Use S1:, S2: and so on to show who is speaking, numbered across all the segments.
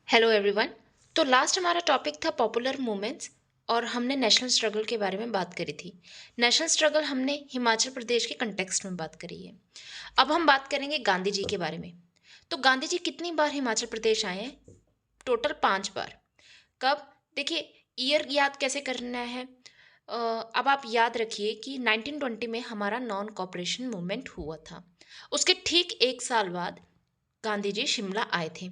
S1: Hello everyone. तो last हमारा topic था पॉपुलर मूवमेंट्स और हमने नेशनल स्ट्रगल के बारे में बात करी थी। नेशनल स्ट्रगल हमने हिमाचल प्रदेश के कंटेक्स्ट में बात करी है। अब हम बात करेंगे गांधी जी के बारे में। तो गांधी जी कितनी बार हिमाचल प्रदेश आए हैं? टोटल 5 बार। कब? देखिए, ईयर याद कैसे करना है। अब आप याद रखिए कि 1920 में हमारा नॉन कॉपरेशन मूवमेंट हुआ था। उसके ठीक 1 साल बाद गांधी जी शिमला आए थे।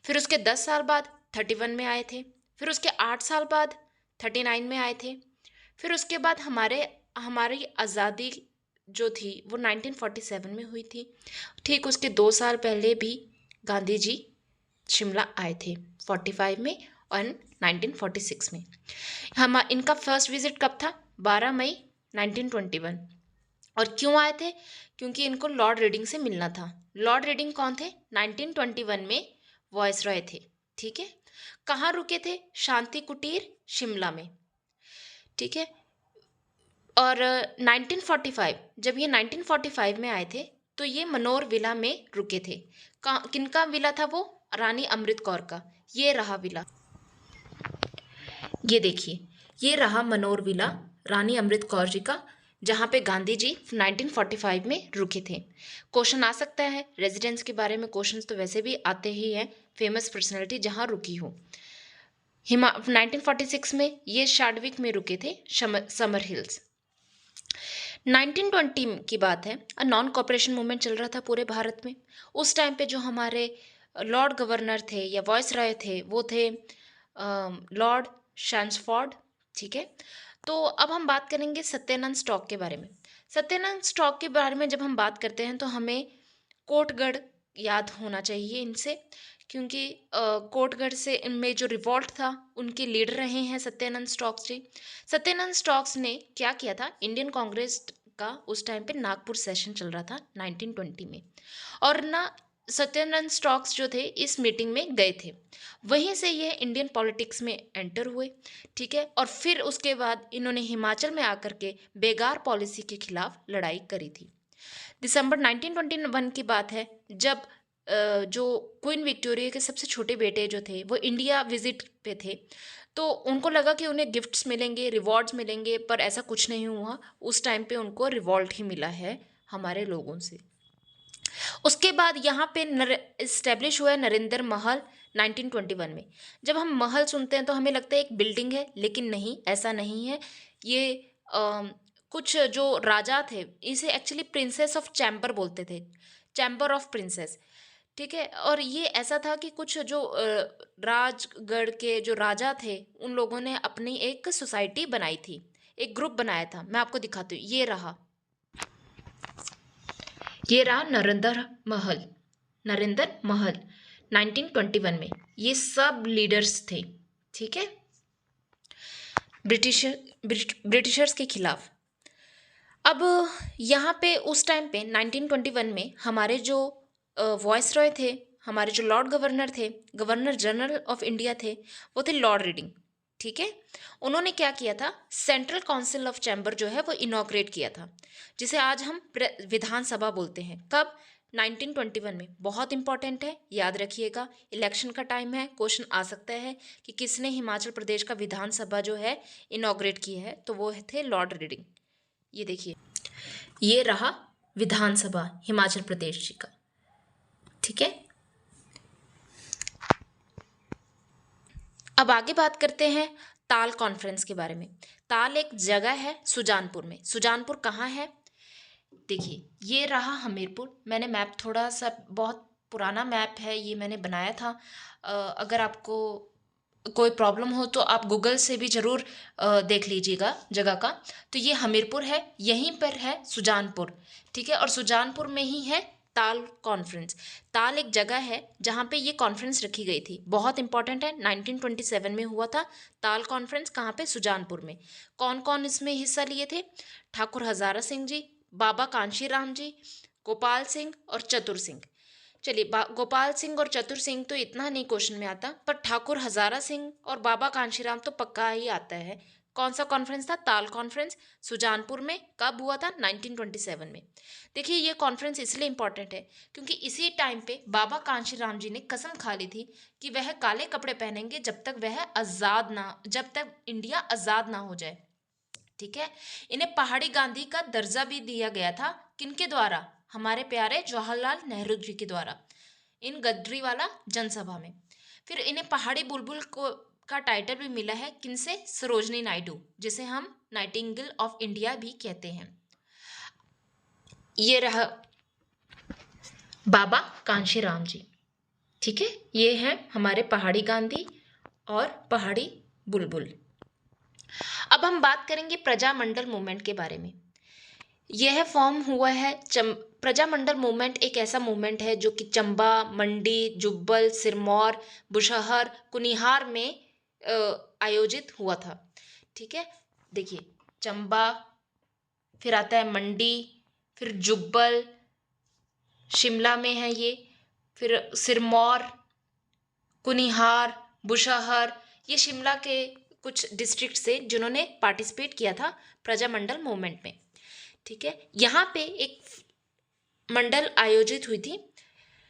S1: फिर उसके 10 साल बाद 31 में आए थे। फिर उसके 8 साल बाद 39 में आए थे। फिर उसके बाद हमारी आज़ादी जो थी वो 1947 में हुई थी। ठीक उसके 2 साल पहले भी गांधी जी शिमला आए थे 45 में और 1946 में। हम इनका फर्स्ट विजिट कब था? 12 मई 1921। और क्यों आए थे? क्योंकि इनको लॉर्ड रीडिंग से मिलना था। लॉर्ड रीडिंग कौन थे? 1921 में वॉइस रॉय थे। ठीक है। कहाँ रुके थे? शांति कुटीर शिमला में। ठीक है। और 1945, जब ये 1945 में आए थे तो ये मनोर विला में रुके थे। किनका विला था वो? रानी अमृत कौर का। ये रहा विला। ये देखिए, ये रहा मनोर विला रानी अमृत कौर जी का, जहाँ पे गांधी जी 1945 में रुके थे। क्वेश्चन आ सकता है रेजिडेंस के बारे में। क्वेश्चंस तो वैसे भी आते ही हैं। फेमस पर्सनैलिटी जहाँ रुकी हो। 1946 में ये शार्डविक में रुके थे, समर हिल्स। 1920 की बात है। नॉन कॉपरेशन मूवमेंट चल रहा था पूरे भारत में। उस टाइम पे जो हमारे लॉर्ड गवर्नर थे या वॉइस रॉय थे वो थे लॉर्ड शैम्सफोर्ड। ठीक है। तो अब हम बात करेंगे सत्यानंद स्टॉक के बारे में। सत्यानंद स्टॉक के बारे में जब हम बात करते हैं तो हमें कोटगढ़ याद होना चाहिए इनसे, क्योंकि कोटगढ़ से इनमें जो रिवॉल्ट था उनके लीडर रहे हैं सत्यानंद स्टॉक्स जी। सत्यानंद स्टॉक्स ने क्या किया था? इंडियन कांग्रेस का उस टाइम पे नागपुर सेशन चल रहा था 1920 में, और ना सत्यानंद स्टॉक्स जो थे इस मीटिंग में गए थे। वहीं से ये इंडियन पॉलिटिक्स में एंटर हुए। ठीक है। और फिर उसके बाद इन्होंने हिमाचल में आकर के बेगार पॉलिसी के खिलाफ लड़ाई करी थी। दिसंबर 1921 की बात है, जब जो क्वीन विक्टोरिया के सबसे छोटे बेटे जो थे वो इंडिया विजिट पे थे, तो उनको लगा कि उन्हें गिफ्ट्स मिलेंगे, रिवॉर्ड्स मिलेंगे, पर ऐसा कुछ नहीं हुआ। उस टाइम पे उनको रिवॉल्ट ही मिला है हमारे लोगों से। उसके बाद यहाँ पे इस्टेब्लिश हुआ है नरेंद्र महल 1921 में। जब हम महल सुनते हैं तो हमें लगता है एक बिल्डिंग है, लेकिन नहीं, ऐसा नहीं है। ये कुछ जो राजा थे इसे एक्चुअली प्रिंसेस ऑफ चैम्बर बोलते थे, चैम्बर ऑफ प्रिंसेस। ठीक है। और ये ऐसा था कि कुछ जो राजगढ़ के जो राजा थे उन लोगों ने अपनी एक सोसाइटी बनाई थी, एक ग्रुप बनाया था। मैं आपको दिखाती हूँ। ये रहा नरेंद्र महल। नरेंद्र महल 1921 में ये सब लीडर्स थे। ठीक है। ब्रिटिशर्स के खिलाफ। अब यहाँ पे उस टाइम पे 1921 में हमारे जो वॉइस रॉय थे, हमारे जो लॉर्ड गवर्नर थे, गवर्नर जनरल ऑफ इंडिया थे, वो थे लॉर्ड रीडिंग। ठीक है। उन्होंने क्या किया था? सेंट्रल काउंसिल ऑफ चैम्बर जो है वो इनॉग्रेट किया था, जिसे आज हम विधानसभा बोलते हैं। कब? 1921 में। बहुत इंपॉर्टेंट है, याद रखिएगा। इलेक्शन का टाइम है, क्वेश्चन आ सकता है कि किसने हिमाचल प्रदेश का विधानसभा जो है इनॉग्रेट किया है, तो वो थे लॉर्ड रीडिंग। ये देखिए, ये रहा विधानसभा हिमाचल प्रदेश जी का। ठीक है। अब आगे बात करते हैं ताल कॉन्फ्रेंस के बारे में। ताल एक जगह है सुजानपुर में। सुजानपुर कहाँ है? देखिए, ये रहा हमीरपुर। मैंने मैप थोड़ा सा, बहुत पुराना मैप है ये, मैंने बनाया था। अगर आपको कोई प्रॉब्लम हो तो आप गूगल से भी ज़रूर देख लीजिएगा जगह का। तो ये हमीरपुर है, यहीं पर है सुजानपुर। ठीक है। और सुजानपुर में ही है ताल कॉन्फ्रेंस। ताल एक जगह है जहाँ पे ये कॉन्फ्रेंस रखी गई थी। बहुत इंपॉर्टेंट है, 1927 में हुआ था ताल कॉन्फ्रेंस। कहाँ पे? सुजानपुर में। कौन कौन इसमें हिस्सा लिए थे? ठाकुर हजारा सिंह जी, बाबा कांशीराम जी, गोपाल सिंह और चतुर सिंह। चलिए, गोपाल सिंह और चतुर सिंह तो इतना नहीं क्वेश्चन में आता, पर ठाकुर हजारा सिंह और बाबा कांशीराम तो पक्का ही आता है। कौन सा कॉन्फ्रेंस था? ताल कॉन्फ्रेंस, सुजानपुर में। कब हुआ था? 1927 में। देखिए ये कॉन्फ्रेंस इसलिए इंपॉर्टेंट है क्योंकि इसी टाइम पे बाबा कांशीराम जी ने कसम खा ली थी कि वह काले कपड़े पहनेंगे जब तक इंडिया आज़ाद ना हो जाए। ठीक है। इन्हें पहाड़ी गांधी का दर्जा भी दिया गया था। किनके द्वारा? हमारे प्यारे जवाहरलाल नेहरू जी के द्वारा, इन गद्रीवाला जनसभा में। फिर इन्हें पहाड़ी बुलबुल को का टाइटल भी मिला है। किनसे? सरोजनी नायडू, जिसे हम नाइटिंगेल ऑफ इंडिया भी कहते हैं। ये रहा बाबा कांशीराम जी। ठीक है, ये हैं हमारे पहाड़ी गांधी और पहाड़ी बुलबुल। अब हम बात करेंगे प्रजामंडल मूवमेंट के बारे में। यह फॉर्म हुआ है प्रजामंडल मूवमेंट एक ऐसा मूवमेंट है जो कि चंबा, मंडी, जुब्बल, सिरमौर, बुशहर, कुनिहार में आयोजित हुआ था। ठीक है, देखिए चंबा, फिर आता है मंडी, फिर जुब्बल, शिमला में है ये, फिर सिरमौर, कुनिहार, बुशहर, ये शिमला के कुछ डिस्ट्रिक्ट से जिन्होंने पार्टिसिपेट किया था प्रजामंडल मूवमेंट में। ठीक है, यहाँ पे एक मंडल आयोजित हुई थी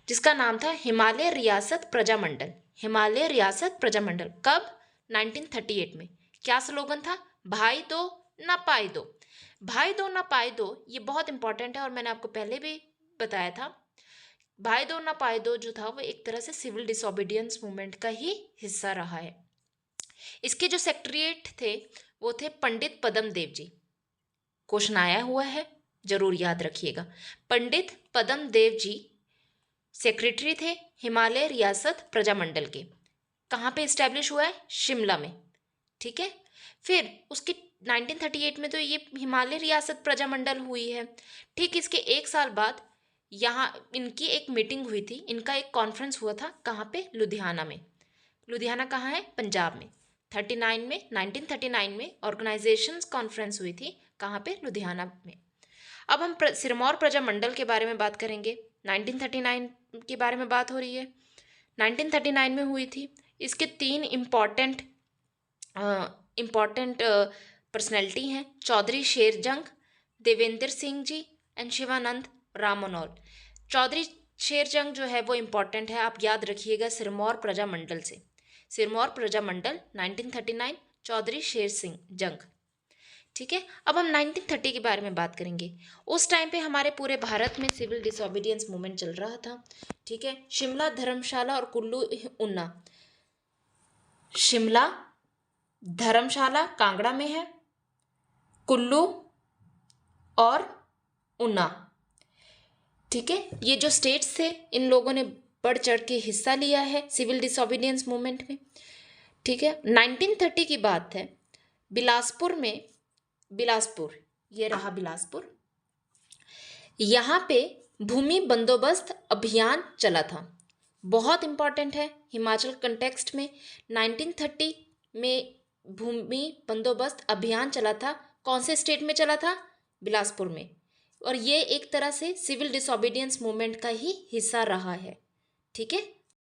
S1: जिसका नाम था हिमालय रियासत प्रजामंडल। हिमालय रियासत प्रजामंडल कब? 1938 में। क्या स्लोगन था? भाई दो ना पाई दो। भाई दो ना पाई दो ये बहुत इंपॉर्टेंट है और मैंने आपको पहले भी बताया था। भाई दो ना पाई दो जो था वो एक तरह से सिविल डिसोबीडियंस मूवमेंट का ही हिस्सा रहा है। इसके जो सेक्रेटरीट थे वो थे पंडित पदम देव जी। क्वेश्चन आया हुआ है, जरूर याद रखिएगा। पंडित पदम देव जी सेक्रेटरी थे हिमालय रियासत प्रजामंडल के। कहाँ पे इस्टेब्लिश हुआ है? शिमला में। ठीक है, फिर उसके 1938 में तो ये हिमालय रियासत प्रजामंडल हुई है। ठीक इसके एक साल बाद यहाँ इनकी एक मीटिंग हुई थी, इनका एक कॉन्फ्रेंस हुआ था। कहाँ पे? लुधियाना में। लुधियाना कहाँ है? पंजाब में। 1939 में ऑर्गेनाइजेशंस कॉन्फ्रेंस हुई थी। कहाँ पे? लुधियाना में। अब हम सिरमौर प्रजामंडल के बारे में बात करेंगे। 1939 के बारे में बात हो रही है, 1939 में हुई थी। इसके तीन इम्पॉर्टेंट पर्सनैलिटी हैं, चौधरी शेरजंग, देवेंद्र सिंह जी एंड शिवानंद रामोनोल। चौधरी शेरजंग जो है वो इम्पॉर्टेंट है, आप याद रखिएगा सिरमौर प्रजामंडल से। सिरमौर प्रजामंडल 1939, चौधरी शेर सिंह जंग। ठीक है, अब हम 1930 के बारे में बात करेंगे। उस टाइम पे हमारे पूरे भारत में सिविल डिसोबीडियंस मूवमेंट चल रहा था। ठीक है, शिमला, धर्मशाला और कुल्लू, ऊना। शिमला, धर्मशाला कांगड़ा में है, कुल्लू और ऊना। ठीक है, ये जो स्टेट्स थे इन लोगों ने बढ़ चढ़ के हिस्सा लिया है सिविल डिसोबीडियंस मूवमेंट में। ठीक है, 1930 की बात है। बिलासपुर में, बिलासपुर, ये रहा बिलासपुर, यहाँ पे भूमि बंदोबस्त अभियान चला था। बहुत इंपॉर्टेंट है हिमाचल कंटेक्स्ट में। 1930 में भूमि बंदोबस्त अभियान चला था। कौन से स्टेट में चला था? बिलासपुर में। और ये एक तरह से सिविल डिसोबीडियंस मूवमेंट का ही हिस्सा रहा है। ठीक है,